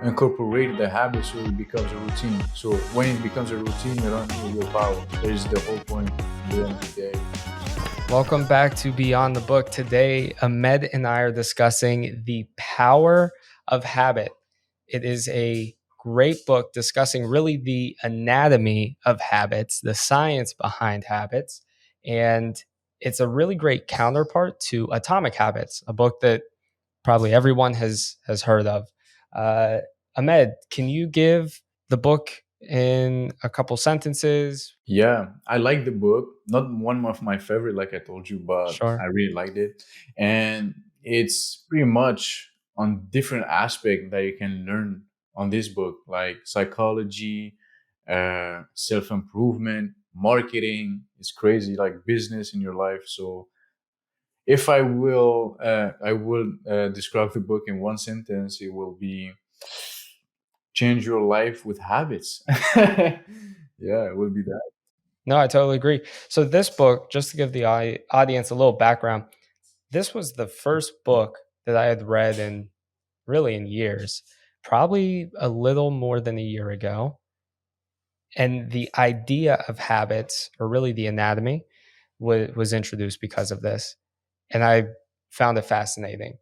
incorporate the habit so it becomes a routine. So when it becomes a routine, you don't need willpower. That is the whole point at the end of the day. Welcome back to Beyond the Book. Today, Imed and I are discussing The Power of Habit. It is a great book discussing really the anatomy of habits, the science behind habits, and it's a really great counterpart to Atomic Habits, a book that probably everyone has heard of. Uh, Ahmed, can you give the book in a couple sentences? Yeah, I like the book. Not one of my favorite, like I told you, but I Sure. really liked it. And it's pretty much on different aspect that you can learn on this book, like psychology, self improvement, marketing. It's crazy, like business in your life. So if I will describe the book in one sentence. It will be change your life with habits. Yeah, it will be that. No, I totally agree. So this book, just to give the audience a little background, this was the first book that I had read in really in years, probably a little more than a year ago. And the idea of habits, or really the anatomy, was introduced because of this. And I found it fascinating.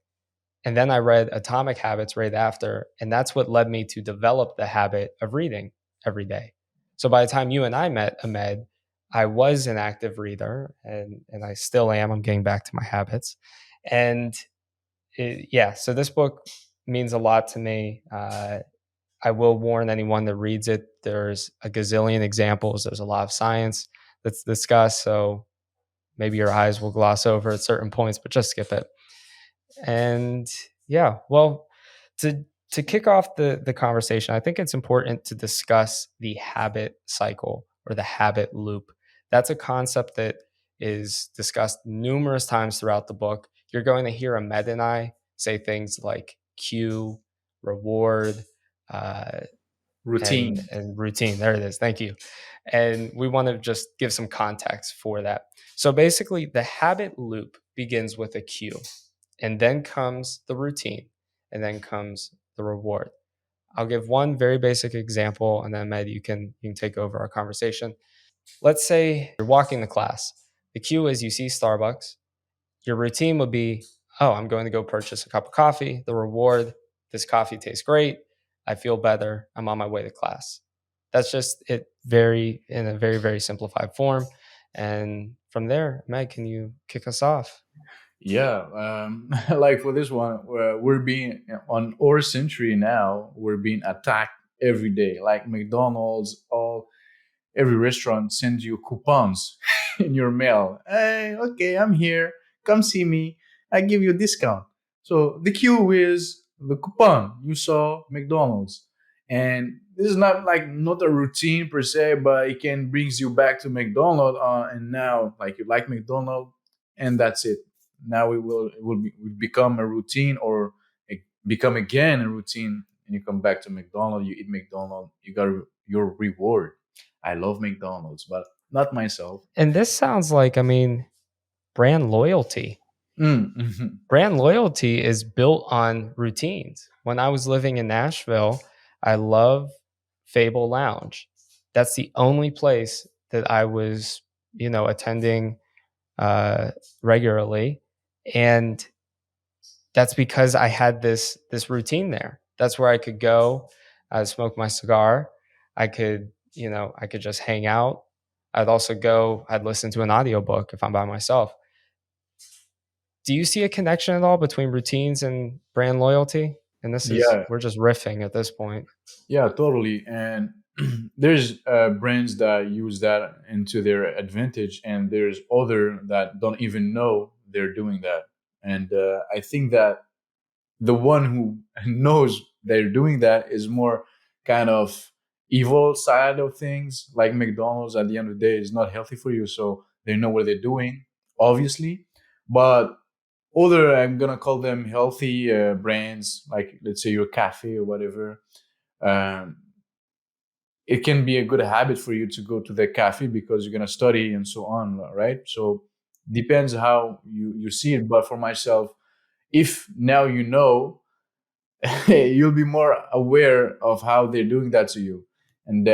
And then I read Atomic Habits right after, and that's what led me to develop the habit of reading every day. So by the time you and I met, Ahmed, I was an active reader, and I still am. I'm getting back to my habits, and yeah. So this book means a lot to me. I will warn anyone that reads it. There's a gazillion examples. There's a lot of science that's discussed. So maybe your eyes will gloss over at certain points, but just skip it. And yeah, well, to kick off the conversation, I think it's important to discuss the habit cycle or the habit loop. That's a concept that is discussed numerous times throughout the book. You're going to hear Ahmed and I say things like cue, reward, uh, Routine. and routine. There it is. Thank you. And we want to just give some context for that. So basically, the habit loop begins with a cue, and then comes the routine, and then comes the reward. I'll give one very basic example, and then Med, you can take over our conversation. Let's say you're walking to class. The cue is you see Starbucks. Your routine would be, oh, I'm going to go purchase a cup of coffee. The reward, this coffee tastes great. I feel better. I'm on my way to class. That's just it, very in a very, very simplified form. And from there, Meg, can you kick us off? Yeah, like for this one, we're being on our century now. We're being attacked every day. Like McDonald's, all every restaurant sends you coupons in your mail. Hey, okay, I'm here. Come see me. I give you a discount. So the queue is the coupon. You saw McDonald's, and this is not like not a routine per se, but it can brings you back to McDonald's. And now, like you like McDonald's, and that's it. Now will become a routine, or it become again a routine. And you come back to McDonald's. You eat McDonald's. You got your reward. I love McDonald's, but not myself. And this sounds like, I mean, brand loyalty. Mm-hmm. Brand loyalty is built on routines. When I was living in Nashville, I love Fable Lounge. That's the only place that I was, attending uh, regularly, and that's because I had this routine there. That's where I could go, smoke my cigar. I could just hang out. I'd also go. I'd listen to an audiobook if I'm by myself. Do you see a connection at all between routines and brand loyalty? And this is Yeah, we're just riffing at this point. yeah, totally. And there's brands that use that into their advantage, and there's other that don't even know they're doing that. And I think that the one who knows they're doing that is more kind of evil side of things. Like McDonald's, at the end of the day, is not healthy for you, so they know what they're doing, obviously. But other, I'm gonna call them healthy brands, like let's say your cafe or whatever. Um, it can be a good habit for you to go to the cafe because you're gonna study and so on, right? So depends how you see it. But for myself, if now you know, you'll be more aware of how they're doing that to you. And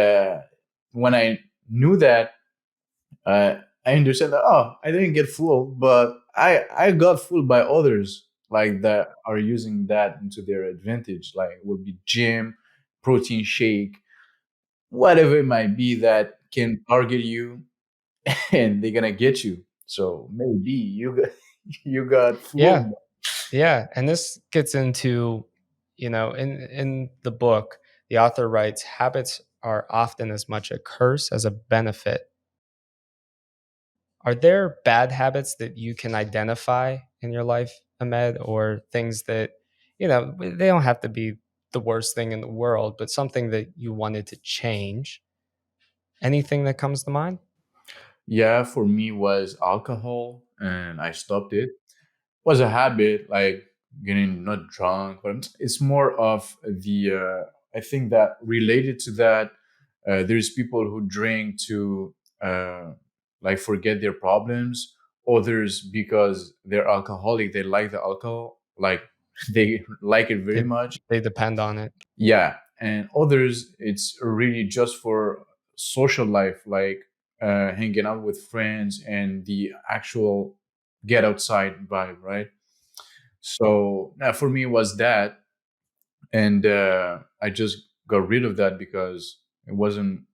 when I knew that, uh, I understand that, oh, I didn't get fooled, but I got fooled by others like that are using that into their advantage. Like will be gym, protein shake, whatever it might be that can target you, and they're gonna get you. So maybe you got you got Yeah. fooled. Yeah, and this gets into, in the book, the author writes, habits are often as much a curse as a benefit. Are there bad habits that you can identify in your life, Ahmed, or things that, they don't have to be the worst thing in the world, but something that you wanted to change? Anything that comes to mind? Yeah, for me was alcohol, and I stopped it. Was a habit, like getting not drunk, but it's more of the. I think that related to that, there's people who drink to uh, like forget their problems. Others because they're alcoholic, they like the alcohol, like they like it very They much. they depend on it. Yeah, and others it's really just for social life, like hanging out with friends and the actual get outside vibe, right? So for me it was that, and I just got rid of that because it wasn't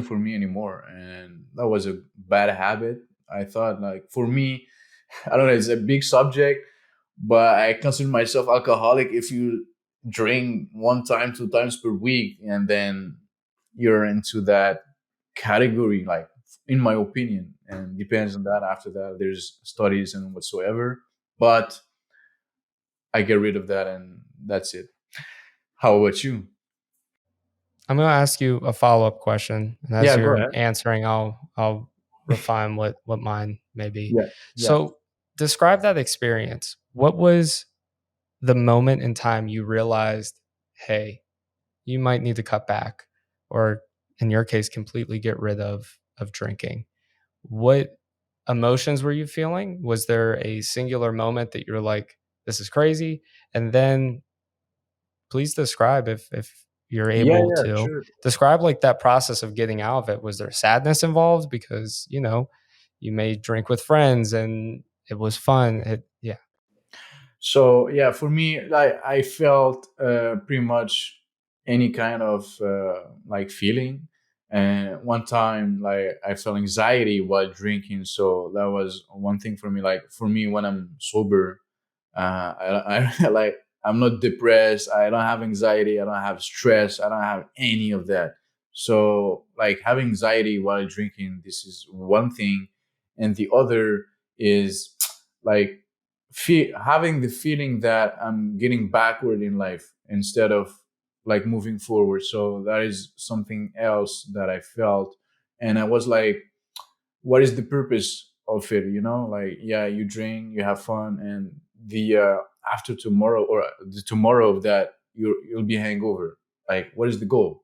for me anymore, and that was a bad habit. I thought, like, for me, I don't know, it's a big subject, but I consider myself alcoholic if you drink one time, two times per week, and then you're into that category, like, in my opinion, and depends on that. After that, there's studies and whatsoever, but I get rid of that, and that's it. How about you? I'm going to ask you a follow-up question, and as Yeah, go you're ahead. answering, I'll refine what mine may be. Yeah, yeah. So, describe that experience. What was the moment in time you realized, hey, you might need to cut back, or in your case, completely get rid of drinking? What emotions were you feeling? Was there a singular moment that you're like, this is crazy? And then please describe, if you're Yeah, able yeah, to sure. describe, like, that process of getting out of it. Was there sadness involved because you may drink with friends and it was fun? Yeah. So yeah, for me, like I felt pretty much any kind of like feeling. And one time, like I felt anxiety while drinking, so that was one thing for me. Like for me, when I'm sober, I like I'm not depressed. I don't have anxiety. I don't have stress. I don't have any of that. So like having anxiety while drinking, this is one thing, and the other is like having the feeling that I'm getting backward in life instead of like moving forward. So that is something else that I felt, and I was like, what is the purpose of it? Like, yeah, you drink, you have fun, and the after tomorrow or the tomorrow of that, you'll be hangover. Like, what is the goal?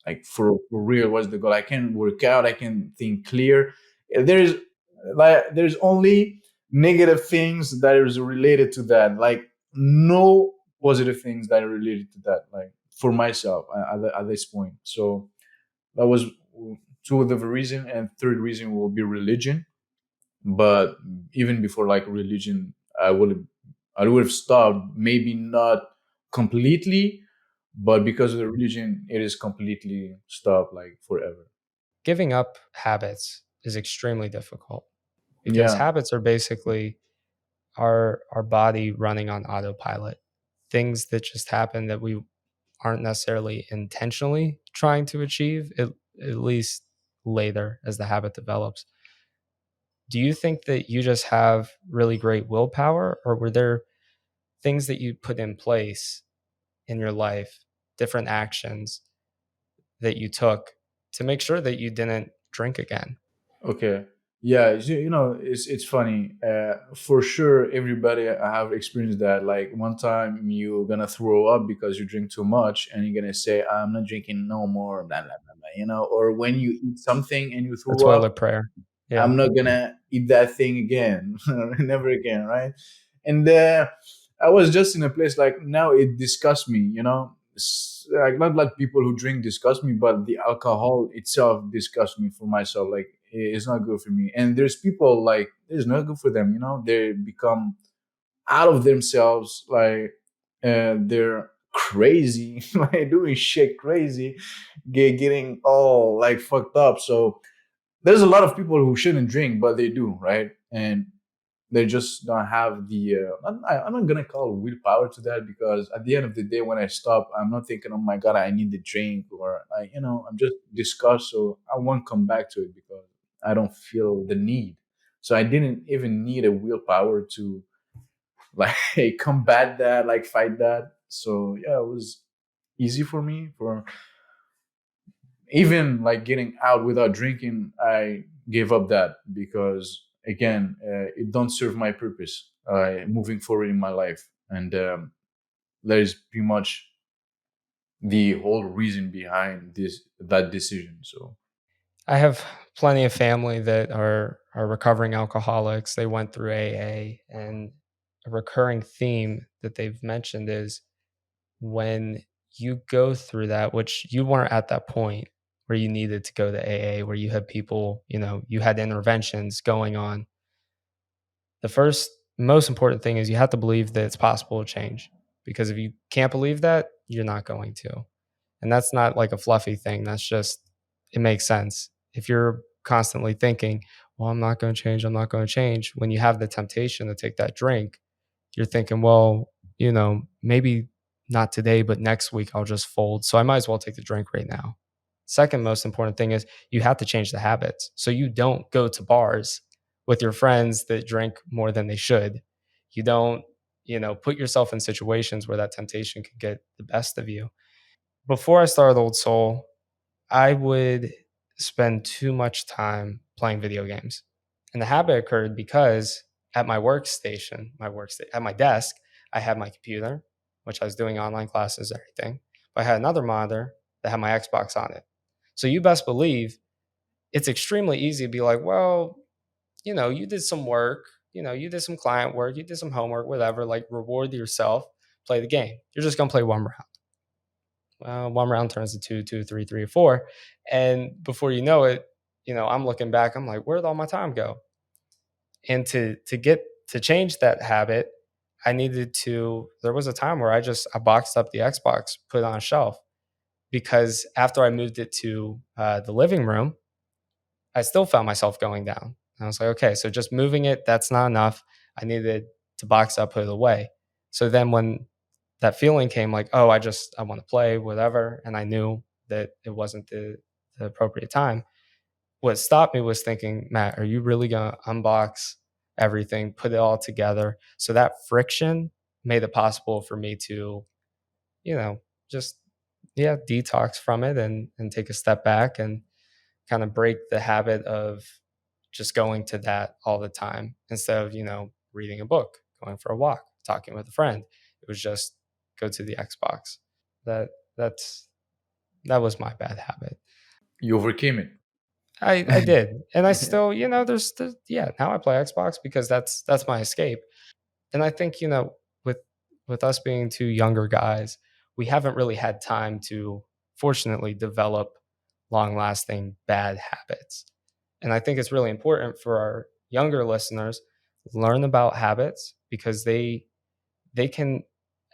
Like for real, what's the goal? I can work out, I can think clear. There's only negative things that is related to that, like no positive things that are related to that, like for myself at this point. So that was two of the reason, and third reason will be religion. But even before like religion, I would have stopped, maybe not completely, but because of the religion, it is completely stopped, like forever. Giving up habits is extremely difficult because Yeah. habits are basically our body running on autopilot. Things that just happen that we aren't necessarily intentionally trying to achieve, at least later as the habit develops. Do you think that you just have really great willpower, or were there things that you put in place in your life, different actions that you took to make sure that you didn't drink again? Okay. Yeah, it's funny. For sure, everybody have experienced that. Like one time, you're gonna throw up because you drink too much, and you're gonna say, "I'm not drinking no more." Blah blah blah. Blah. Or when you eat something and you The throw up, toilet prayer. Yeah. I'm not gonna eat that thing again, never again, right? And I was just in a place like now it disgusts me, like not like people who drink disgust me, but the alcohol itself disgusts me for myself. Like it's not good for me. And there's people like it's not good for them. They become out of themselves, like they're crazy, like doing shit crazy, getting all like fucked up. So there's a lot of people who shouldn't drink, but they do, right? And they just don't have the I'm not gonna call willpower to that, because at the end of the day when I stop, I'm not thinking, oh my god, I need the drink, or I'm just disgusted, so I won't come back to it because I don't feel the need. So I didn't even need a willpower to like combat that, like fight that. So yeah, it was easy for me. For even like getting out without drinking, I gave up that because again, it don't serve my purpose moving forward in my life. And that is pretty much the whole reason behind that decision. So I have plenty of family that are recovering alcoholics. They went through AA, and a recurring theme that they've mentioned is when you go through that, which you weren't at that point where you needed to go to AA, where you had people, you had interventions going on. The first most important thing is you have to believe that it's possible to change. Because if you can't believe that, you're not going to. And that's not like a fluffy thing. That's just, it makes sense. If you're constantly thinking, well, I'm not going to change, I'm not going to change, when you have the temptation to take that drink, you're thinking, well, maybe not today, but next week I'll just fold. So I might as well take the drink right now. Second most important thing is you have to change the habits. So you don't go to bars with your friends that drink more than they should. You don't, put yourself in situations where that temptation could get the best of you. Before I started Old Soul, I would spend too much time playing video games. And the habit occurred because at my workstation, at my desk, I had my computer, which I was doing online classes, everything. But I had another monitor that had my Xbox on it. So you best believe it's extremely easy to be like, well, you did some work, you did some client work, you did some homework, whatever, like reward yourself, play the game. You're just going to play one round. One round turns to two, two, three, three, four. And before you know it, I'm looking back, I'm like, where'd all my time go? And to change that habit, there was a time where I boxed up the Xbox, put it on a shelf, because after I moved it to the living room, I still found myself going down. And I was like, okay, so just moving it, that's not enough. I needed to box up, put it away. So then when that feeling came, like, oh, I want to play, whatever, and I knew that it wasn't the appropriate time. What stopped me was thinking, Matt, are you really gonna unbox everything, put it all together? So that friction made it possible for me to, you know, just detox from it and take a step back and kind of break the habit of just going to that all the time instead of, reading a book, going for a walk, talking with a friend. It was just go to the Xbox. That that's that was my bad habit. you overcame it. I did. And I still, now I play Xbox because that's my escape. And I think, with us being two younger guys, we haven't really had time to fortunately develop long-lasting bad habits. And I think it's really important for our younger listeners to learn about habits because they can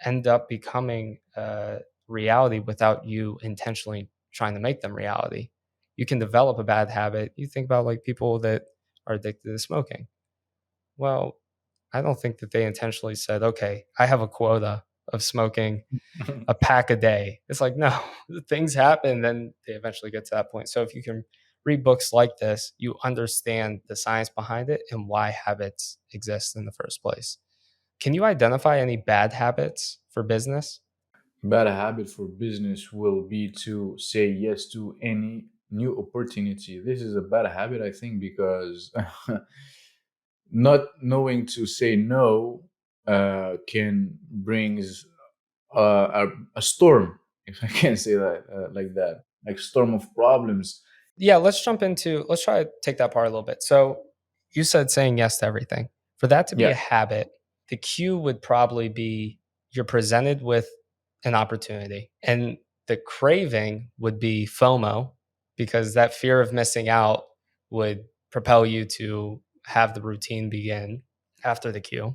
end up becoming a reality without you intentionally trying to make them reality. You can develop a bad habit. You think about like people that are addicted to smoking. Well, I don't think that they intentionally said, okay, I have a quota of smoking a pack a day. It's like, no, things happen, then they eventually get to that point. So if you can read books like this, you understand the science behind it and why habits exist in the first place. Can you identify any bad habits for business? Bad habit for business will be to say yes to any new opportunity. This is a bad habit, I think, because not knowing to say no can brings a storm, if I can say that like that, like storm of problems. Yeah, let's try to take that part a little bit. So you said saying yes to everything. For that to be Yeah. a habit the cue would probably be you're presented with an opportunity, and the craving would be FOMO, because that fear of missing out would propel you to have the routine begin after the cue.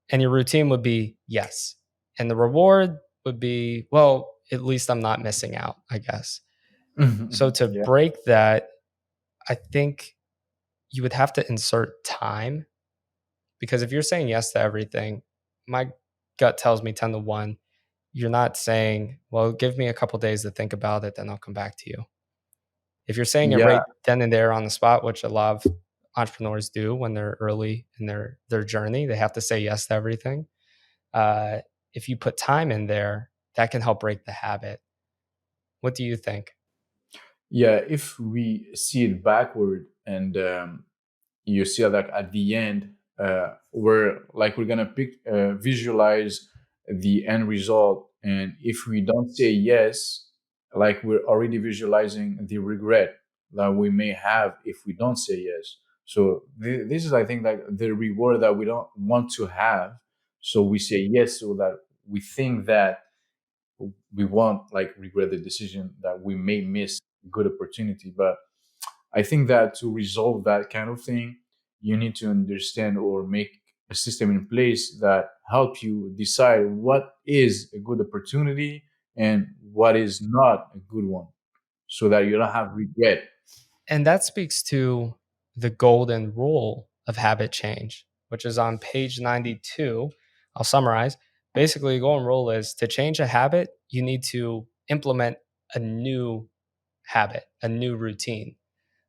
And your routine would be yes. And the reward would be, well, at least I'm not missing out, I guess. So to Yeah. break that, I think you would have to insert time, because if you're saying yes to everything, my gut tells me 10 to 1, you're not saying, well, give me a couple days to think about it, then I'll come back to you. If you're saying it Yeah. right then and there on the spot, which a lot of entrepreneurs do when they're early in their journey, they have to say yes to everything. Uh, if you put time in there, that can help break the habit. What do you think? Yeah, if we see it backward, and you see like at the end, we're gonna visualize the end result, and if we don't say yes, like we're already visualizing the regret that we may have if we don't say yes. So this is, I think, like the reward that we don't want to have, so we say yes, so that we think that we won't like regret the decision, that we may miss a good opportunity. But I think that to resolve that kind of thing, you need to understand or make a system in place that help you decide what is a good opportunity and what is not a good one, so that you don't have regret. And that speaks to the golden rule of habit change, which is on page 92. I'll summarize. Basically, the golden rule is to change a habit, you need to implement a new habit, a new routine.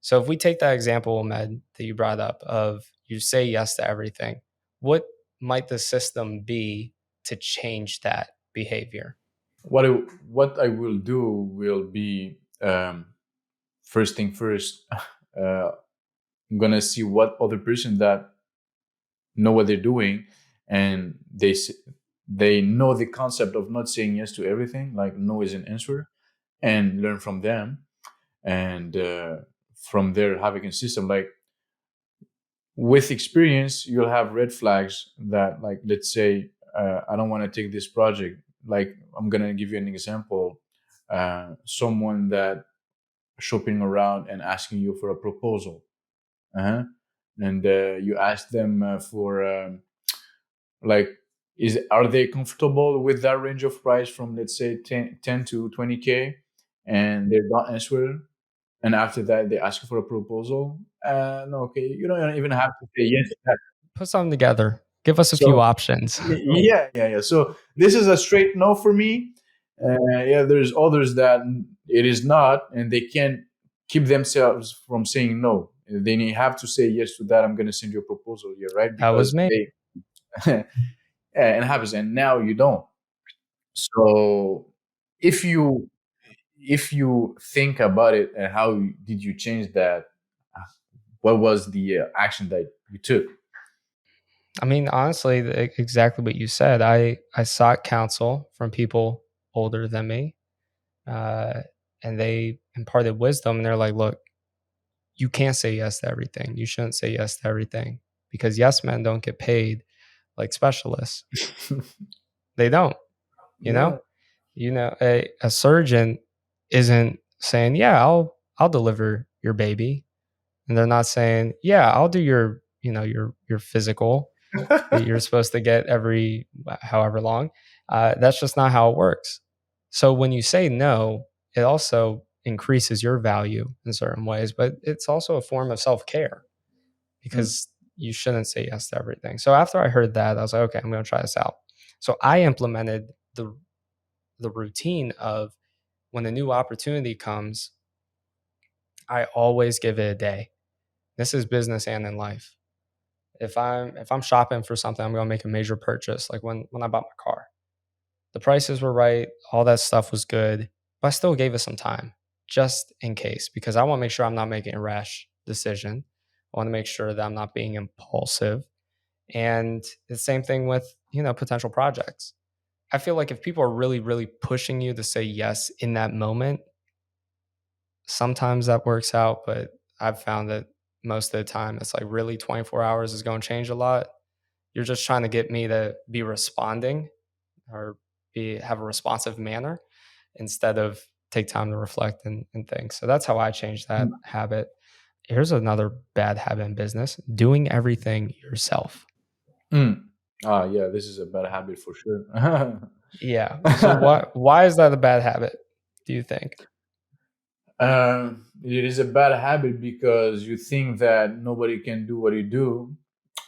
So if we take that example, Ahmed, that you brought up of you say yes to everything, what might the system be to change that behavior? What I, what I will do will be, first thing first. I'm gonna see what other person that know what they're doing, and they know the concept of not saying yes to everything, like no is an answer, and learn from them. And from there, having a system, like with experience, you'll have red flags that, like, let's say, I don't want to take this project. Like, I'm gonna give you an example. Someone that shopping around and asking you for a proposal, uh-huh. And you ask them for, like, is are they comfortable with that range of price from, let's say, 10 to 20K, and they're not answering, and after that they ask you for a proposal. No, okay, you don't even have to say yes to that. Put something together. Give us a few So options. yeah. So this is a straight no for me. Yeah, there's others that it is not, and they can't keep themselves from saying no. They have to say yes to that. I'm going to send you a proposal here, right? That was Because me. they and it happens, and now you don't. So if you think about it, and how did you change that? What was the action that you took? I mean, honestly, exactly what you said. I sought counsel from people older than me, uh, and they imparted wisdom. And they're like, "Look, you can't say yes to everything. You shouldn't say yes to everything, because yes men don't get paid like specialists. They don't. You know, Yeah. a surgeon isn't saying, "Yeah, I'll deliver your baby," and they're not saying, "Yeah, I'll do your physical that you're supposed to get every however long." That's just not how it works. So when you say no, it also increases your value in certain ways, but it's also a form of self care, Mm. because you shouldn't say yes to everything. So after I heard that, I was like, okay, I'm going to try this out. So I implemented the routine of when a new opportunity comes, I always give it a day. This is business and in life. If I'm shopping for something, I'm going to make a major purchase. Like when I bought my car, the prices were right, all that stuff was good, but I still gave it some time just in case, because I want to make sure I'm not making a rash decision. I want to make sure that I'm not being impulsive. And the same thing with potential projects. I feel like if people are really, really pushing you to say yes in that moment, sometimes that works out, but I've found that most of the time it's like really 24 hours is going to change a lot. You're just trying to get me to be responding or have a responsive manner instead of take time to reflect and think. So that's how I changed that Mm. habit. Here's another bad habit in business: doing everything yourself. Mm. Ah, yeah, this is a bad habit for sure. Yeah. So why is that a bad habit, do you think? It is a bad habit because you think that nobody can do what you do,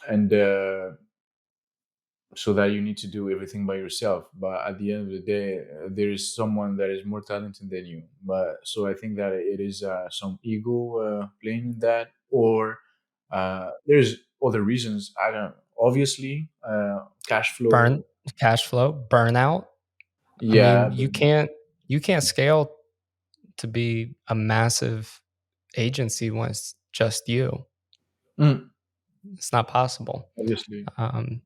and so that you need to do everything by yourself. But at the end of the day, there is someone that is more talented than you. But so I think that it is some ego playing in that, or there's other reasons. I don't. Obviously, cash Burn flow. cash flow, burnout. I Yeah, mean, you can't scale to be a massive agency when it's just you. mm, It's not possible. obviously. Um,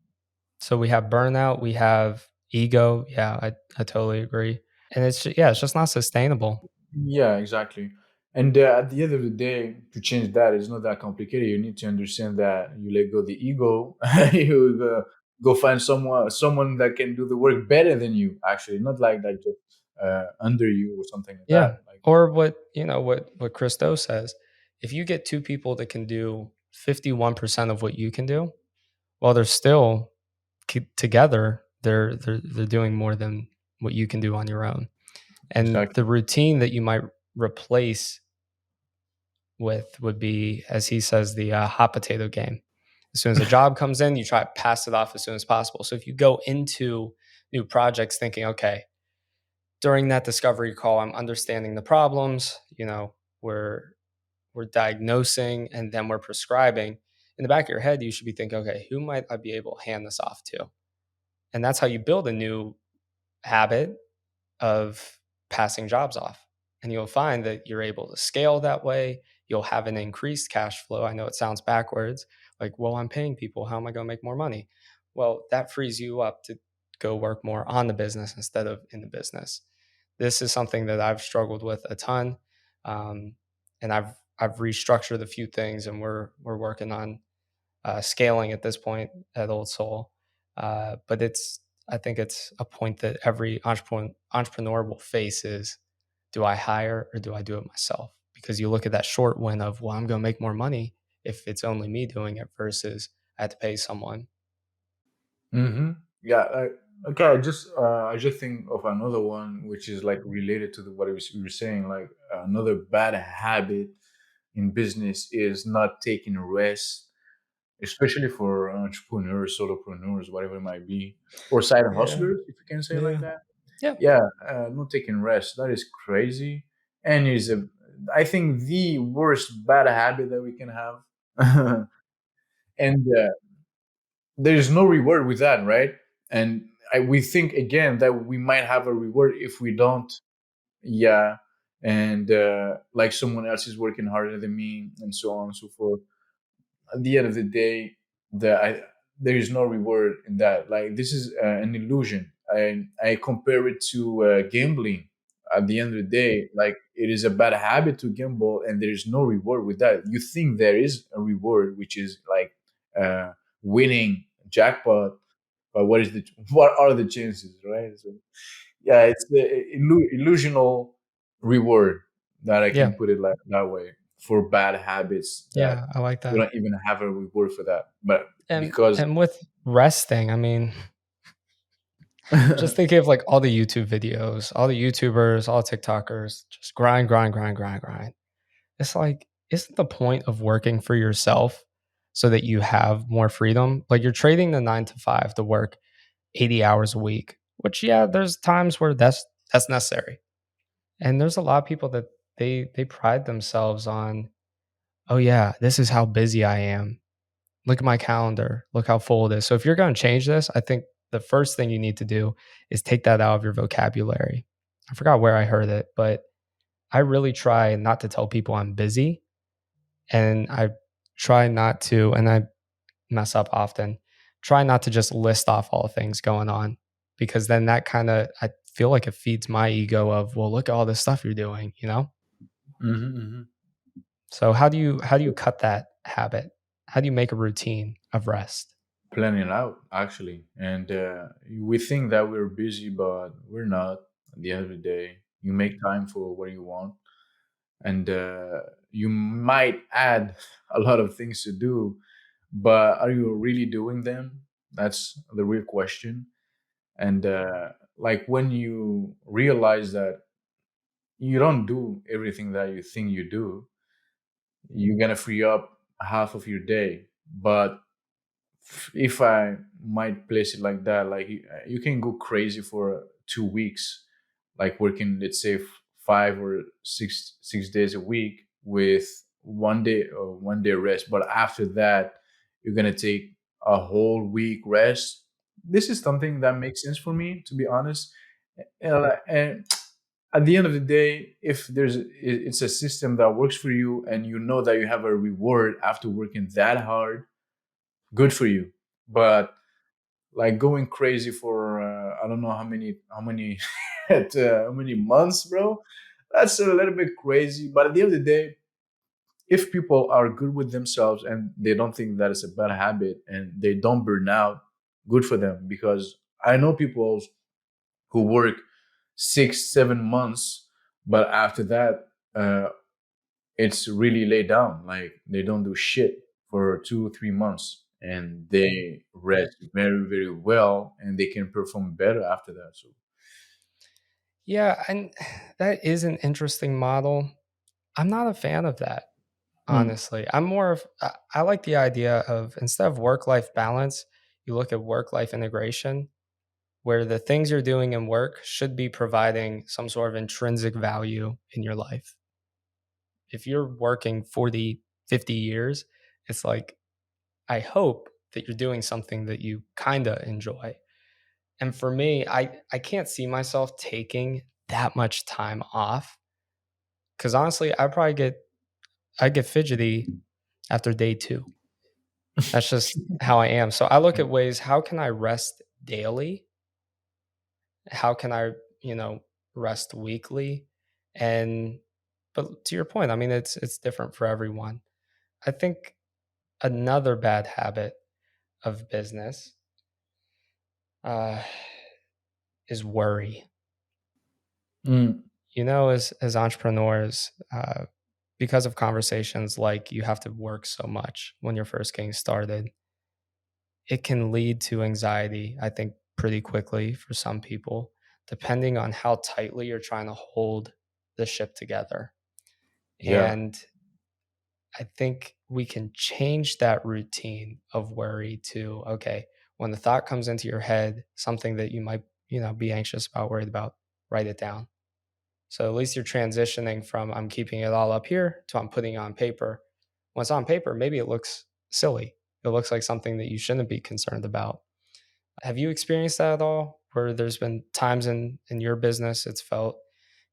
so we have burnout, we have ego. Yeah, I totally agree. And it's just not sustainable. Yeah, exactly. And at the end of the day, to change that is not that complicated. You need to understand that you let go the ego. You go find someone that can do the work better than you. Actually, not like that, just under you or something like Yeah. that. Like, Or what Christo says, if you get two people that can do 51% of what you can do, well, they're still together, they're doing more than what you can do on your own. And the exactly. routine that you might replace with would be, as he says, the hot potato game. As soon as a job comes in, you try to pass it off as soon as possible. So if you go into new projects thinking, okay, during that discovery call, I'm understanding the problems, we're we're diagnosing and then we're prescribing. In the back of your head, you should be thinking, okay, who might I be able to hand this off to? And that's how you build a new habit of passing jobs off. And you'll find that you're able to scale that way. You'll have an increased cash flow. I know it sounds backwards, like, well, I'm paying people. How am I going to make more money? Well, that frees you up to go work more on the business instead of in the business. This is something that I've struggled with a ton. Um, and I've restructured a few things, and we're working on scaling at this point at Old Soul. But I think it's a point that every entrepreneur will face is, do I hire or do I do it myself? Because you look at that short win of, well, I'm going to make more money if it's only me doing it versus I had to pay someone. Mm-hmm. Yeah. Okay. I just think of another one which is like related to what you were saying. Like another bad habit in business is not taking rest, especially for entrepreneurs, solopreneurs, whatever it might be, or side Yeah. hustlers, if you can say it like Yeah. that. Yeah. Yeah, not taking rest. That is crazy, and is I think, the worst bad habit that we can have. And there is no reward with that, right? And we think again that we might have a reward if we don't. Yeah, and like someone else is working harder than me, and so on and so forth. At the end of the day, there is no reward in that. Like this is an illusion. I compare it to gambling. At the end of the day, like it is a bad habit to gamble, and there is no reward with that. You think there is a reward, which is like uh, winning jackpot, but what are the chances, right? So, yeah, it's the illusional reward that I Yeah. can put it like that way for bad habits that Yeah. I like we that. don't even have a reward for that. But And because and with resting, I mean, just thinking of like all the YouTube videos, all the YouTubers, all TikTokers, just grind, grind, grind, grind, grind. It's like, isn't the point of working for yourself so that you have more freedom? Like you're trading the 9 to 5 to work 80 hours a week, which yeah, there's times where that's necessary. And there's a lot of people that they pride themselves on, oh yeah, this is how busy I am. Look at my calendar. Look how full it is. So if you're going to change this, I think the first thing you need to do is take that out of your vocabulary. I forgot where I heard it, but I really try not to tell people I'm busy, and I try not to, and I mess up often, try not to just list off all the things going on, because then that kind of, I feel like it feeds my ego of, well, look at all this stuff you're doing. Mhm, So how do you cut that habit? How do you make a routine of rest? planning out actually, and we think that we're busy, but we're not. At the end of the day, you make time for what you want, and you might add a lot of things to do, but are you really doing them? That's the real question. And like when you realize that you don't do everything that you think you do, you're gonna free up half of your day. But if I might place it like that, like you can go crazy for 2 weeks, like working, let's say, 5 or 6 days a week with 1 day or 1 day rest. But after that, you're gonna take a whole week rest. This is something that makes sense for me, to be honest. And at the end of the day, if it's a system that works for you and you know that you have a reward after working that hard, good for you. But like going crazy for I don't know how many how many months, bro. That's a little bit crazy. But at the end of the day, if people are good with themselves and they don't think that it's a bad habit and they don't burn out, good for them. Because I know people who work 6 7 months, but after that, it's really laid down. Like they don't do shit for 2 3 months, and they rest very very well, and they can perform better after that. So, Yeah, and that is an interesting model. I'm not a fan of that, mm, honestly. I'm more of I like the idea of instead of work-life balance, you look at work-life integration where the things you're doing in work should be providing some sort of intrinsic value in your life. If you're working 40, 50 years, it's like I hope that you're doing something that you kind of enjoy. And for me, I can't see myself taking that much time off cuz honestly, I get fidgety after day 2. That's just how I am. So I look at ways how can I rest daily? How can I, you know, rest weekly? And but to your point, I mean it's different for everyone. I think another bad habit of business uh, is worry. mm, You know, as entrepreneurs, because of conversations like you have to work so much when you're first getting started, it can lead to anxiety, I think, pretty quickly for some people, depending on how tightly you're trying to hold the ship together. yeah, And I think we can change that routine of worry to, okay, when the thought comes into your head, something that you might, be anxious about, worried about, write it down. So at least you're transitioning from I'm keeping it all up here to I'm putting it on paper. When it's on paper, maybe it looks silly. It looks like something that you shouldn't be concerned about. Have you experienced that at all? Where there's been times in your business it's felt,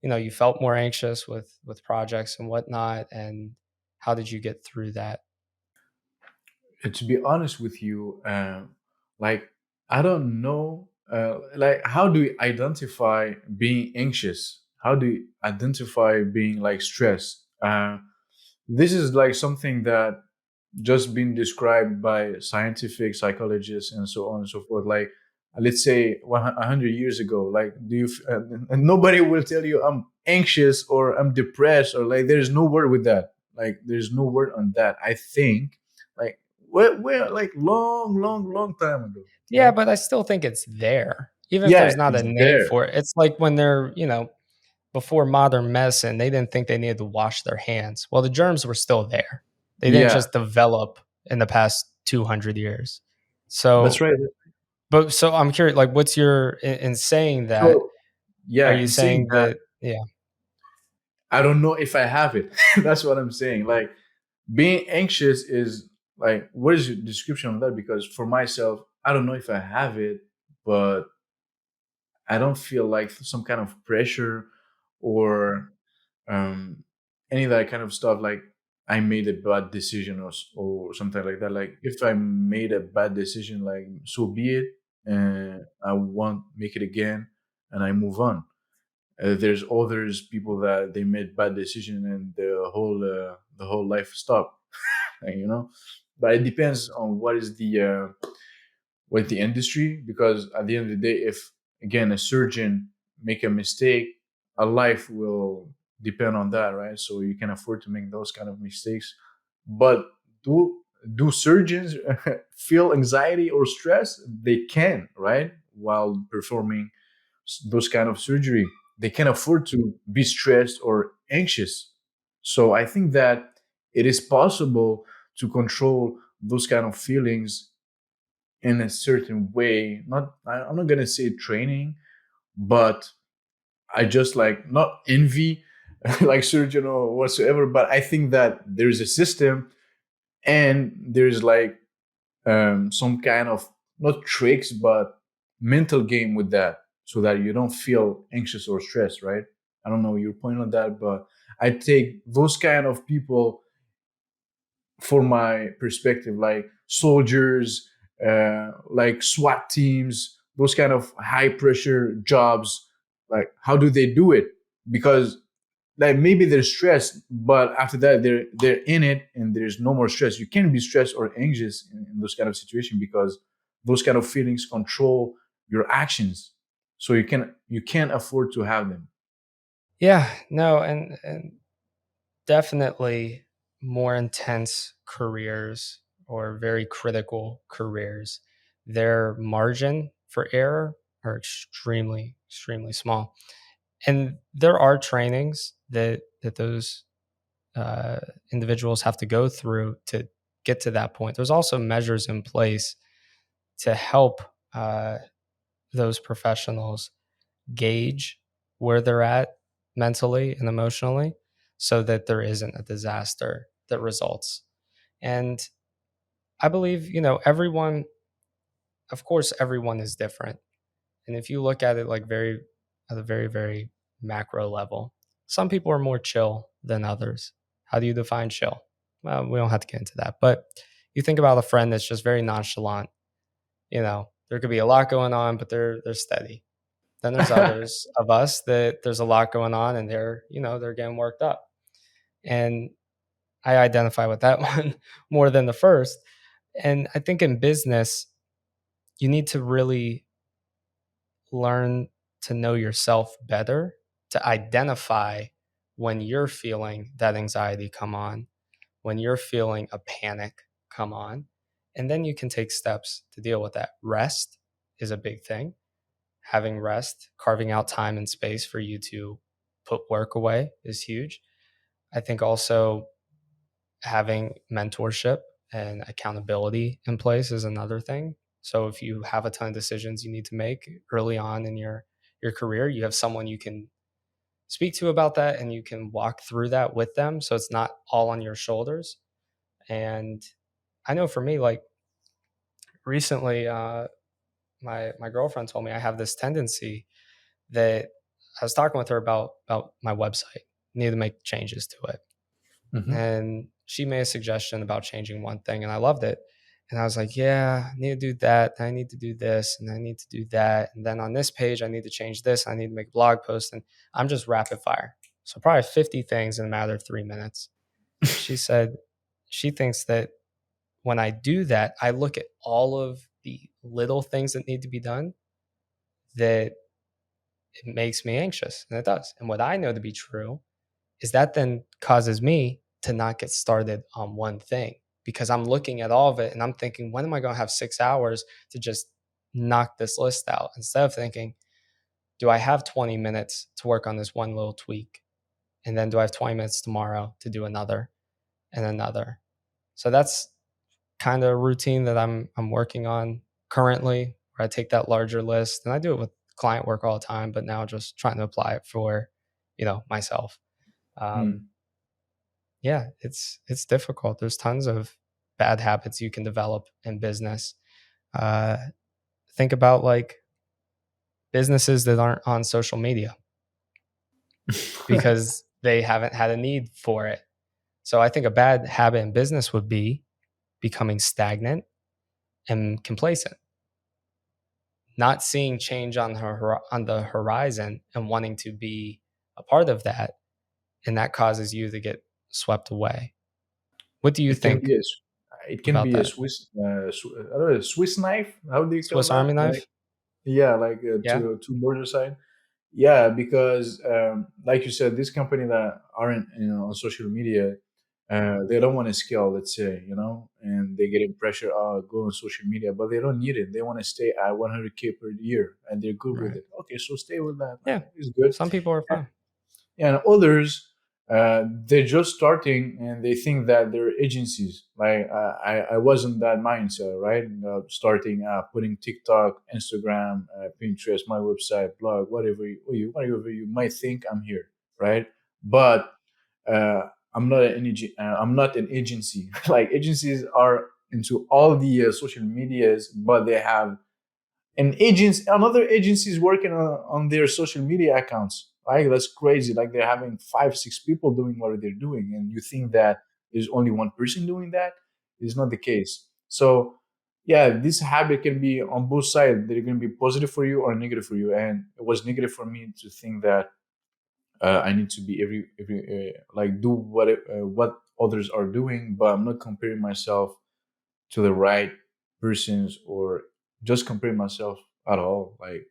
you felt more anxious with projects and whatnot, and how did you get through that? and to be honest with you, like I don't know, like how do you identify being anxious? How do you identify being like stressed? This is like something that just been described by scientific psychologists and so on and so forth. Like, let's say 100 years ago, like, and nobody will tell you I'm anxious or I'm depressed or like, there's no word with that. Like, there's no word on that. I think, like, we're like long time ago, Yeah, right? but I still think it's there. Even if Yeah, there's not a it's name there. for it. It's like when they're, before modern medicine, they didn't think they needed to wash their hands. Well, the germs were still there. They didn't Yeah, just develop in the past 200 years. that's So, right. but so I'm curious, like, what's your, in saying that, So, are yeah, you in saying saying that, that, yeah, I don't know if I have it. That's what I'm saying. Like, being anxious is like, what is your description of that? Because for myself, I don't know if I have it, but I don't feel like some kind of pressure or um, any of that kind of stuff. Like, I made a bad decision or something like that. Like, if I made a bad decision, like, so be it, and I won't make it again, and I move on. There's others people that they made bad decision and the whole life stopped. But it depends on what is with the industry, because at the end of the day, if again a surgeon make a mistake, a life will depend on that, right? So you can afford to make those kind of mistakes. But do surgeons feel anxiety or stress? They can, right, while performing those kind of surgery. They can afford to be stressed or anxious. So I think that it is possible to control those kind of feelings in a certain way. Not, I'm not gonna say training, but I just like not envy like surgeon or whatsoever. But I think that there's a system, and there's like some kind of not tricks but mental game with that, so that you don't feel anxious or stressed, right? I don't know your point on that, but I take those kind of people for my perspective, like soldiers, like SWAT teams, those kind of high pressure jobs. Like, how do they do it? Because like maybe they're stressed, but after that they're in it, and there's no more stress. You can't be stressed or anxious in those kind of situations, because those kind of feelings control your actions. So you can't afford to have them. Yeah, no, and definitely more intense careers or very critical careers, their margin for error are extremely, extremely small. And there are trainings that those individuals have to go through to get to that point. There's also measures in place to help those professionals gauge where they're at mentally and emotionally so that there isn't a disaster that results. And I believe, everyone, of course, everyone is different. And if you look at it like at a very, very macro level, some people are more chill than others. How do you define chill? Well, we don't have to get into that. But you think about a friend that's just very nonchalant, there could be a lot going on, but they're steady. Then there's others of us that there's a lot going on and they're getting worked up. And I identify with that one more than the first. And I think in business, you need to really learn to know yourself better, to identify when you're feeling that anxiety come on, when you're feeling a panic come on. And then you can take steps to deal with that. Rest is a big thing. Having rest, carving out time and space for you to put work away is huge. I think also having mentorship and accountability in place is another thing. So if you have a ton of decisions you need to make early on in your career, you have someone you can speak to about that and you can walk through that with them so it's not all on your shoulders. And I know for me, like recently, my girlfriend told me I have this tendency that I was talking with her about my website. Need to make changes to it. Mhm. And she made a suggestion about changing one thing and I loved it. And I was like, yeah, I need to do that. I need to do this and I need to do that. And then on this page, I need to change this. I need to make a blog post. And I'm just rapid fire. So probably 50 things in a matter of 3 minutes. And she said she thinks that when I do that, I look at all of the little things that need to be done, that it makes me anxious. And it does. And what I know to be true is that then causes me to not get started on one thing because I'm looking at all of it and I'm thinking, when am I going to have 6 hours to just knock this list out? Instead of thinking, do I have 20 minutes to work on this one little tweak? And then do I have 20 minutes tomorrow to do another and another? So that's kind of a routine that I'm working on currently, where I take that larger list and I do it with client work all the time, but now just trying to apply it for, myself. Um, Mm. yeah, it's difficult. There's tons of bad habits you can develop in business. Uh, think about like businesses that aren't on social media because they haven't had a need for it. So I think a bad habit in business would be becoming stagnant and complacent, not seeing change on the horizon and wanting to be a part of that, and that causes you to get swept away. What do you It can think? be it can about be a that. I don't know, Swiss knife. How do you call Swiss Army that? Like, knife? yeah, like Yeah, to border side. Yeah, because like you said, this company that aren't on social media, they don't want to scale, let's say, and they getting pressure. Oh, go on social media, but they don't need it. They want to stay at 100K per year, and they're good with right. it. Okay, so stay with that. Yeah, It's good. some people are fine. And others, they're just starting and they think that they're agencies. Like I wasn't that mindset, right? Starting putting TikTok, Instagram, Pinterest, my website, blog, whatever you might think I'm here, right? But uh, I'm not an agency. Like agencies are into all the social medias, but they have another agencies working on their social media accounts. Like that's crazy. Like they're having 5 6 people doing what they're doing, and you think that there's only one person doing that. Is not the case. So yeah, this habit can be on both sides. They're going to be positive for you or negative for you. And it was negative for me to think that I need to be every like do what others are doing, but I'm not comparing myself to the right persons or just compare myself at all. Like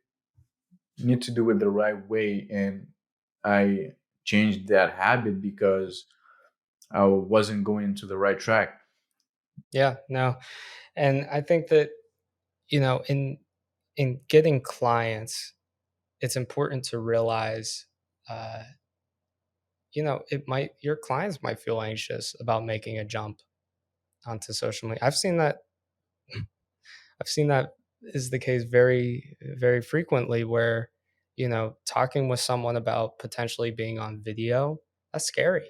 need to do it the right way, and I changed that habit because I wasn't going to the right track. Yeah, no, and I think that in getting clients, it's important to realize, uh, it might your clients might feel anxious about making a jump onto social media. I've seen that is the case very, very frequently where, talking with someone about potentially being on video, that's scary.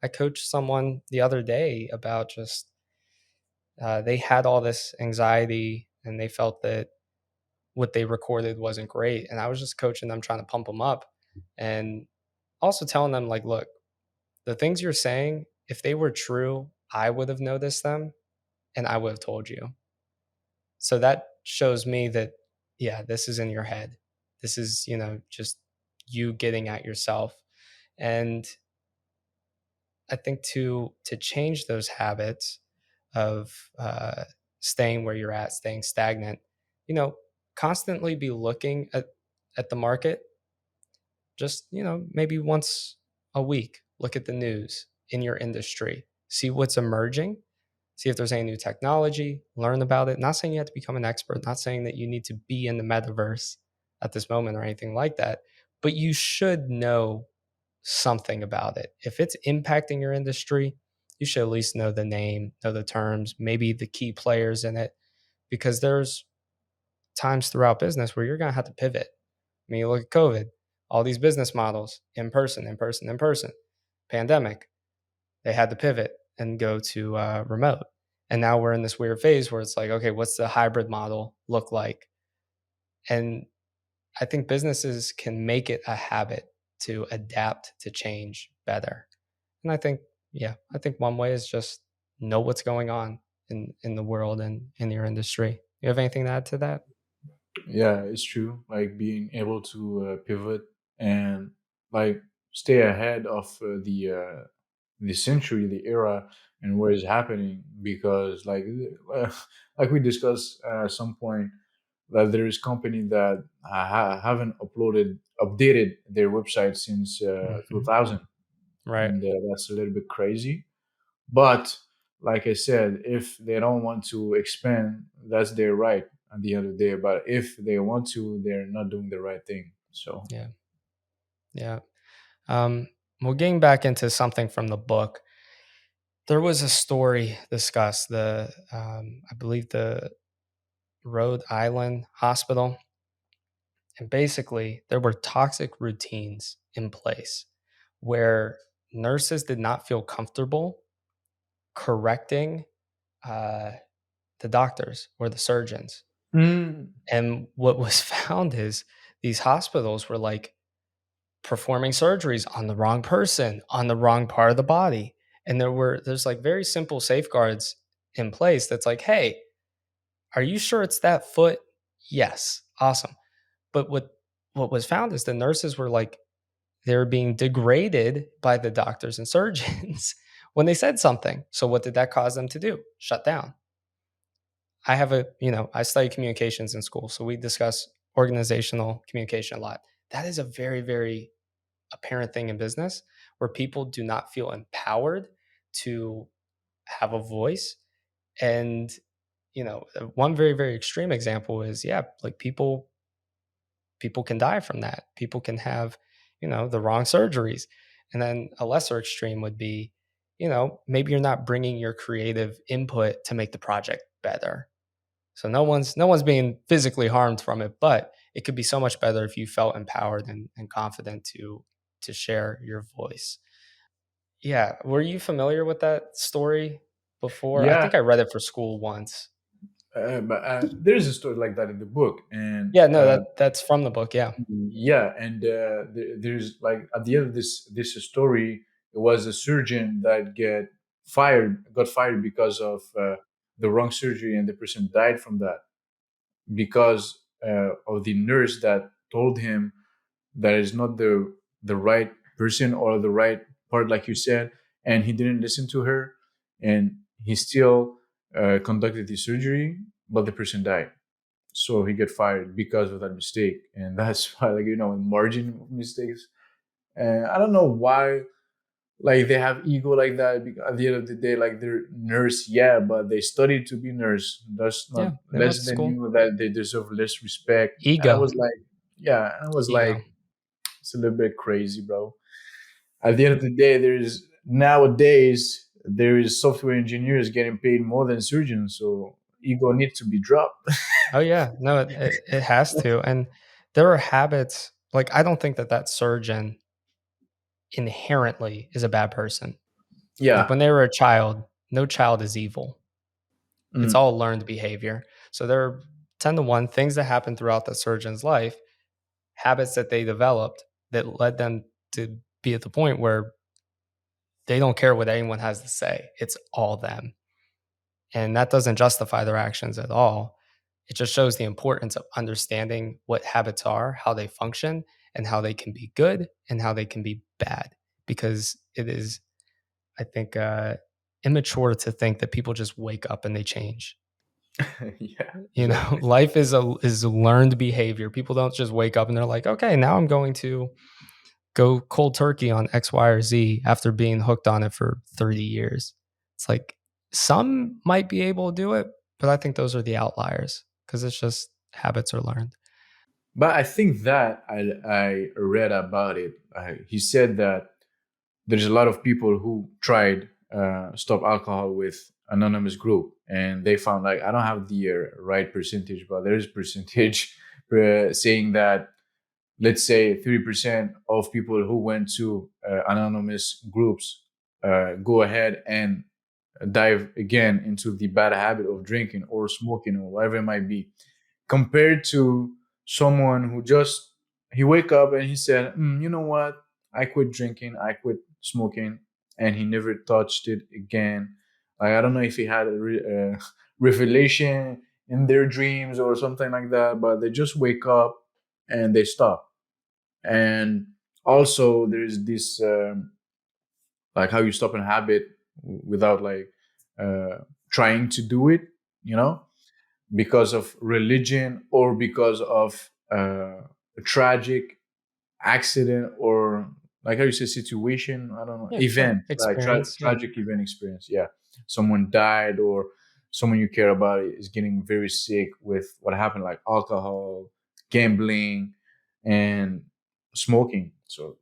I coached someone the other day about just, they had all this anxiety and they felt that what they recorded wasn't great. And I was just coaching them, trying to pump them up and also telling them, like, look, the things you're saying, if they were true, I would have noticed them and I would have told you. So that shows me that, yeah, this is in your head. This is, just you getting at yourself. And I think to change those habits of staying where you're at, staying stagnant, you know, constantly be looking at the market. Just maybe once a week, look at the news in your industry, see what's emerging, see if there's any new technology, learn about it. Not saying you have to become an expert, not saying that you need to be in the metaverse at this moment or anything like that, but you should know something about it. If it's impacting your industry, you should at least know the name, know the terms, maybe the key players in it, because there's times throughout business where you're going to have to pivot. I mean, you look at COVID, all these business models, in person, in person, in person, pandemic, they had to pivot and go to remote. And now we're in this weird phase where it's like, okay, what's the hybrid model look like? And I think businesses can make it a habit to adapt to change better. And I think, yeah, I think one way is just know what's going on in the world and in your industry. You have anything to add to that? Yeah, it's true. Like being able to pivot and like stay ahead of the century, the era, and what is happening. Because like we discussed at some point, that there is company that haven't updated their website since Hmm. 2000, Right. and that's a little bit crazy. But like I said, if they don't want to expand, that's their right at the end of the day. But if they want to, they're not doing the right thing. So Yeah. Yeah. Um, well, getting back into something from the book, there was a story discussed. I believe the Rhode Island hospital, and basically there were toxic routines in place where nurses did not feel comfortable correcting uh, the doctors or the surgeons. mm, And what was found is these hospitals were like performing surgeries on the wrong person, on the wrong part of the body. And there's like very simple safeguards in place that's like, hey, are you sure it's that foot? Yes. Awesome. But what was found is the nurses were like, they were being degraded by the doctors and surgeons when they said something. So what did that cause them to do? Shut down. I study communications in school, so we discuss organizational communication a lot. That is a very, very apparent thing in business where people do not feel empowered to have a voice. And, one very, very extreme example is, yeah, like people can die from that. People can have, the wrong surgeries. And then a lesser extreme would be, maybe you're not bringing your creative input to make the project better. So no one's being physically harmed from it, but it could be so much better if you felt empowered and confident to share your voice. Yeah, were you familiar with that story before? I Yeah, think I read it for school once. but there's a story like that in the book, and Yeah, no, that's from the book. Yeah, yeah, and there's like at the end of this story, it was a surgeon that got fired because of the wrong surgery, and the person died from that because of the nurse that told him that is not the right person or the right part, like you said, and he didn't listen to her, and he still conducted the surgery, but the person died. So he get fired because of that mistake, and that's why, like, margin of mistakes. And I don't know why, like, they have ego like that. Because at the end of the day, like, they're nurse, yeah, but they studied to be nurse. That's not yeah, they went to less than school. you. That they deserve less respect. And I Ego, was like, yeah, and I was ego. like, it's a little bit crazy, bro. At the end of the day, there is software engineers getting paid more than surgeons, so ego needs to be dropped. Oh yeah, no, it has to. And there are habits. Like I don't think that surgeon inherently is a bad person. Like Yeah. when they were a child, no child is evil. It's Mm. all learned behavior. So there are 10 to 1 things that happen throughout the surgeon's life, habits that they developed that led them to be at the point where they don't care what anyone has to say. It's all them. And that doesn't justify their actions at all. It just shows the importance of understanding what habits are, how they function, and how they can be good and how they can be bad. Because it is, I think, immature to think that people just wake up and they change. Yeah, exactly. Life is a learned behavior. People don't just wake up and they're like, okay, now I'm going to go cold turkey on X, Y, or Z after being hooked on it for 30 years. It's like some might be able to do it, but I think those are the outliers because it's just habits are learned. But I think that I read about it. He said that there's a lot of people who tried stop alcohol with anonymous group, and they found, like, I don't have the right percentage, but there is percentage saying that, let's say, 30% of people who went to anonymous groups go ahead and dive again into the bad habit of drinking or smoking or whatever it might be, compared to someone who just he wake up and he said, you know what, I quit drinking, I quit smoking, and he never touched it again. Like, I don't know if he had a revelation in their dreams or something like that, but they just wake up and they stop. And also there's this like, how you stop a habit without, like, uh, trying to do it, you know because of religion or because of a tragic accident, or, like, how you say, situation, I don't know, Yeah, sure. event, like Experience. Yeah. tragic event experience, yeah. Someone died, or someone you care about is getting very sick with what happened, like alcohol, gambling, and smoking. So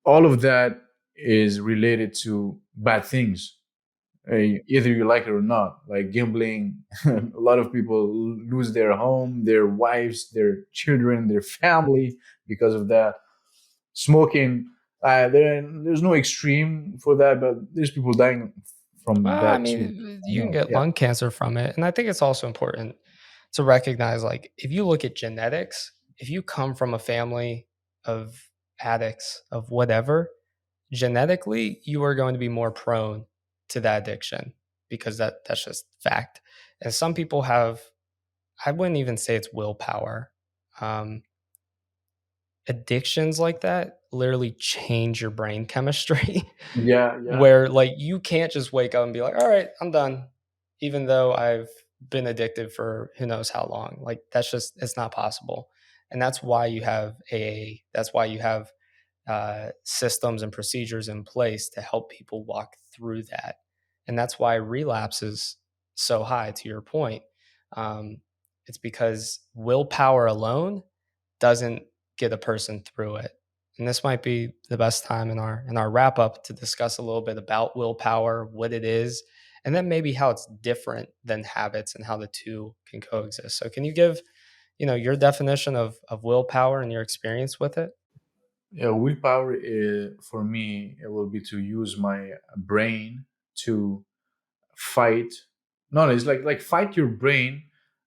all of that is related to bad things, either you like it or not. Like gambling, a lot of people lose their home, their wives, their children, their family because of that. Smoking, there's no extreme for that, but there's people dying from Well, I that too. mean, I you can know. get Yeah. lung cancer from it. And I think it's also important to recognize like if you look at genetics, if you come from a family of addicts of whatever, genetically you are going to be more prone to that addiction because that's just fact. And some people have, I wouldn't even say it's willpower. Um, Addictions like that, literally change your brain chemistry Yeah, yeah. where like you can't just wake up and be like, all right, I'm done. Even though I've been addicted for who knows how long. Like that's just it's not possible. And that's why you have AA. That's why you have systems and procedures in place to help people walk through that. And that's why relapse is so high, to your point. Um, it's because willpower alone doesn't get a person through it. And this might be the best time in our wrap up to discuss a little bit about willpower, what it is, and then maybe how it's different than habits and how the two can coexist. So can you give, your definition of willpower and your experience with it? Yeah, willpower is, for me, it will be to use my brain to fight. No, it's like fight your brain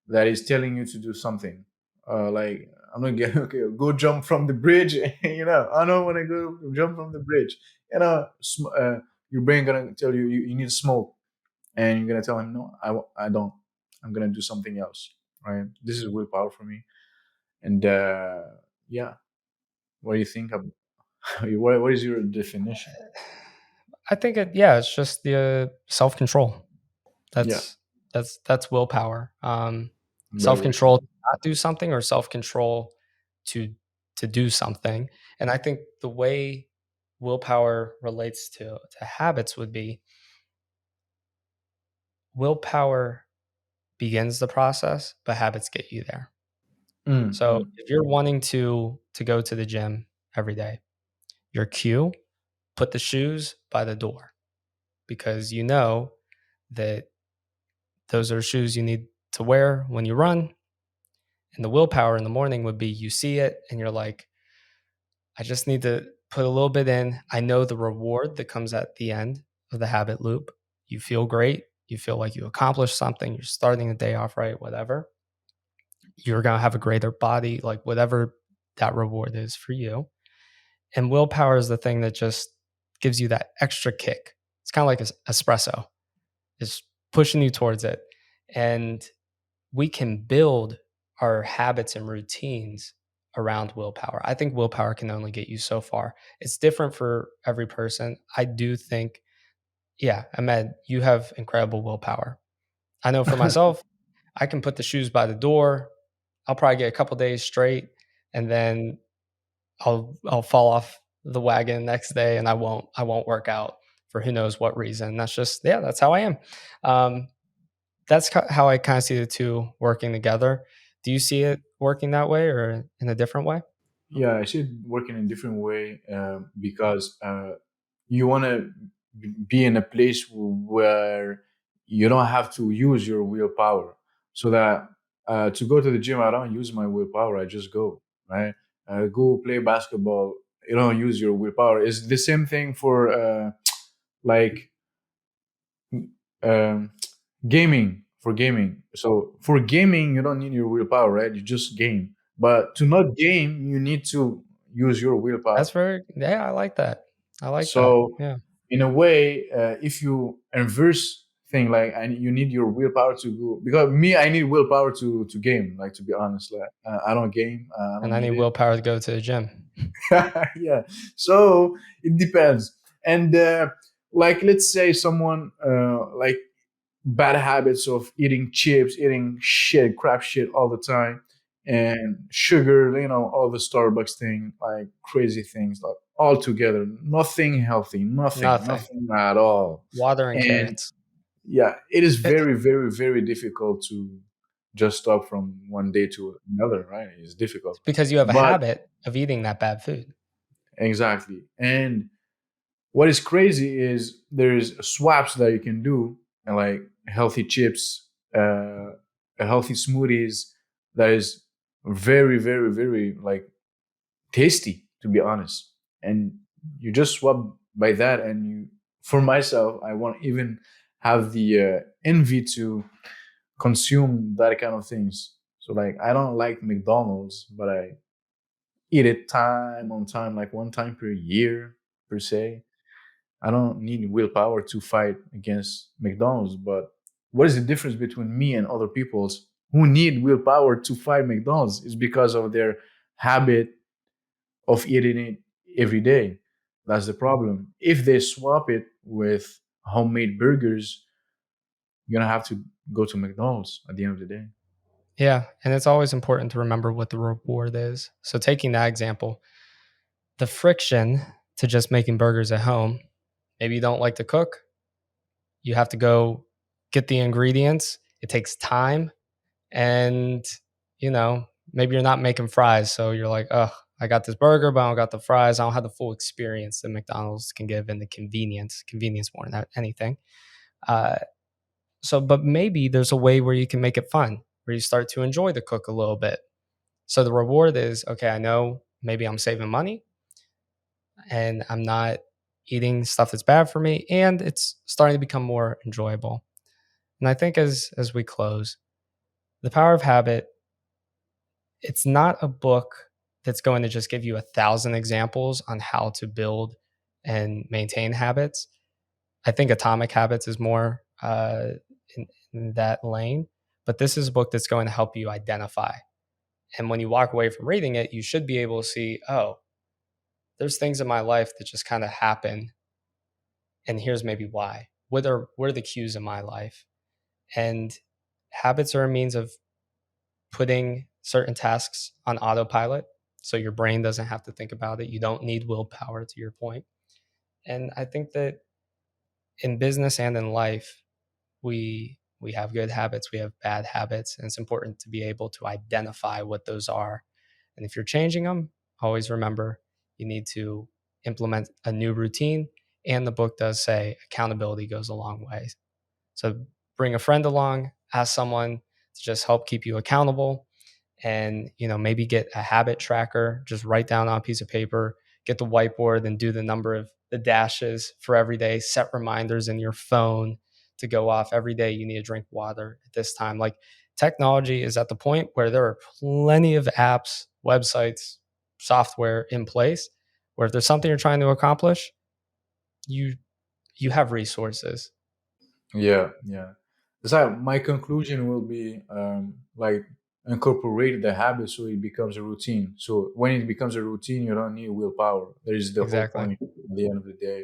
that is telling you to do something. Like I'm gonna get okay, go jump from the bridge. I don't want to go jump from the bridge. Your brain gonna tell you, you need to smoke, and you're gonna tell him no, I don't. I'm gonna do something else. Right? This is willpower for me. And yeah, what do you think? What is your definition? I think it's just the self control. Yeah, That's willpower. very Self very control good. to not do something, or self control to do something. And I think the way willpower relates to habits would be willpower begins the process, but habits get you there. Mm, So mm. if you're wanting to go to the gym every day, your cue, put the shoes by the door, because you know that those are shoes you need to wear when you run. And the willpower in the morning would be you see it and you're like, I just need to put a little bit in. I know the reward that comes at the end of the habit loop. You feel great. You feel like you accomplished something. You're starting the day off right, whatever. You're going to have a greater body, like whatever that reward is for you. And willpower is the thing that just gives you that extra kick. It's kind of like espresso, it's pushing you towards it. And we can build our habits and routines around willpower. I think willpower can only get you so far. It's different for every person. I do think, yeah, Ahmed, you have incredible willpower. I know for myself, I can put the shoes by the door. I'll probably get a couple days straight, and then I'll fall off the wagon next day, and I won't work out for who knows what reason. That's just, yeah, that's how I am. Um, that's how I kind of see the two working together. Do you see it working that way or in a different way? Yeah, I see it working in a different way because you want to be in a place where you don't have to use your willpower. So that to go to the gym, I don't use my willpower. I just go, right? Go play basketball. You don't use your willpower. It's the same thing for like um, gaming. For gaming, so for gaming, you don't need your willpower, right? You just game. But to not game, you need to use your That's willpower. very, yeah, I like that. I like that. So Yeah. in a way, if you inverse thing like you need your willpower to go, because me, I need willpower to game. Like, to be honest, like I don't game, I And don't I need need it. willpower to go to the gym. Yeah, so it depends. And like, let's say someone like bad habits of eating chips, eating shit, crap shit all the time, and sugar, all the Starbucks thing, like crazy things, like all together, nothing healthy, nothing, Nothing. nothing at all. Water and And carrots. yeah, it is It, very, very, very difficult to just stop from one day to another, right? It's difficult. it's because you have a But habit of eating that bad food. exactly. And what is crazy is there's swaps that you can do, and like healthy chips, a healthy smoothies that is very, very, very like tasty, to be honest. And you just swap by that, and for myself, I won't even have the envy to consume that kind of things. So like, I don't like McDonald's, but I eat it time on time, like one time per year per se. I don't need willpower to fight against McDonald's. But what is the difference between me and other people's who need willpower to fight McDonald's? Is because of their habit of every day. That's the problem. If they swap it with homemade burgers, you're gonna have to go to McDonald's at the end of the day. Yeah, and it's always important to remember what the reward is. So taking that example, the friction to just making burgers at home, maybe you don't like to cook, you have to go get the ingredients, it takes time, and you know, maybe you're not making fries, so you're like, "Oh, I got this burger, but I don't got the fries. I don't have the full experience that McDonald's can give and the convenience more than anything." Uh, but maybe there's a way where you can make it fun, where you start to enjoy the cook a little bit. So the reward is, okay, I know maybe I'm saving money and I'm not eating stuff that's bad for me, and it's starting to become more enjoyable. And I think as we close, The Power of Habit, it's not a book that's going to just give you 1,000 examples on how to build and maintain habits. I think Atomic Habits is more in that lane, but this is a book that's going to help you identify. And when you walk away from reading it, you should be able to see, oh, there's things in my life that just kind of happen, and here's maybe why. What are the cues in my life? And habits are a means of putting certain tasks on autopilot so your brain doesn't have to think about it. You don't need willpower, to your point. And I think that in business and in life, we have good habits, we have bad habits, and it's important to be able to identify what those are. And if you're changing them, always remember you need to implement a new routine. And the book does say accountability goes a long way. So bring a friend along, ask someone to just help keep you accountable, and maybe get a habit tracker, just write down on a piece of paper, get the whiteboard and do the number of the dashes for every day, set reminders in your phone to go off every day. You need to drink water at this time. Like, technology is at the point where there are plenty of apps, websites, software in place where if there's something you're trying to accomplish, you you have resources. Yeah, yeah. So my conclusion will be like incorporate the habit so it becomes a routine. So when it becomes a routine, you don't need willpower. That is the whole Exactly. point at the end of the day.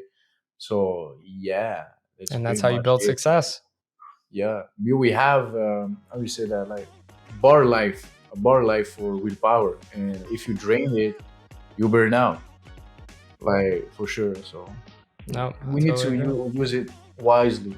So yeah, that's And that's pretty how you much build it. success. Yeah, we have how do you say that, like a bar life for willpower, and if you drain it, you burn out, like for sure. So No, I we need totally to agree. use it wisely.